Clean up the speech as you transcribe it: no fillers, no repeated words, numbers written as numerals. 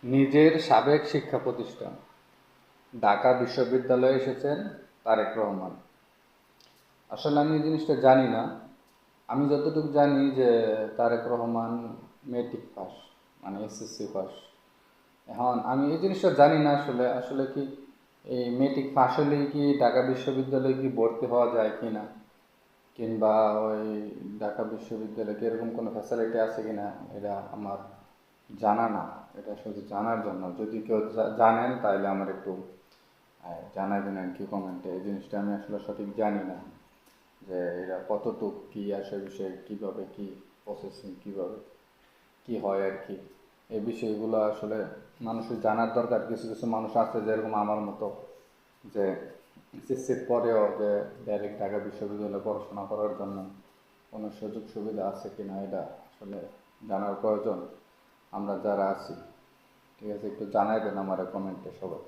নিজের সাবেক শিক্ষা প্রতিষ্ঠান ঢাকা বিশ্ববিদ্যালয়ে এসেছেন তারেক রহমান। আসলে আমি এই জিনিসটা জানি না। আমি যতটুকু জানি যে তারেক রহমান মেট্রিক পাস, মানে এসএসসি পাস। এখন আমি এই জিনিসটা জানি না আসলে আসলে কি এই মেট্রিক পাস হলেই কি ঢাকা বিশ্ববিদ্যালয়ে কি ভর্তি হওয়া যায় কি না, কিংবা ওই ঢাকা বিশ্ববিদ্যালয়ে কি এরকম কোনো ফ্যাসিলিটি আছে কি না, এটা আমার জানা না। এটা শুধু জানার জন্য, যদি কেউ জানেন তাহলে আমার একটু জানাবেন আর কি কমেন্টে। এই জিনিসটা আমি আসলে সঠিক জানি না যে এরা কতটুক কী আসে, বিষয়ে কীভাবে কী প্রসেসিং, কীভাবে কী হয় আর কি। এই বিষয়গুলো আসলে মানুষের জানার দরকার। কিছু কিছু মানুষ আছে যেরকম আমার মতো, যে এসএসসির পরেও যে ডাইরেক্ট ঢাকা বিশ্ববিদ্যালয়ে পড়াশোনা করার জন্য কোনো সুযোগ সুবিধা আছে কি না, এটা আসলে জানার প্রয়োজন আমরা যারা আছি। ঠিক আছে, একটু জানাই দেন আমার কমেন্টে সবাই।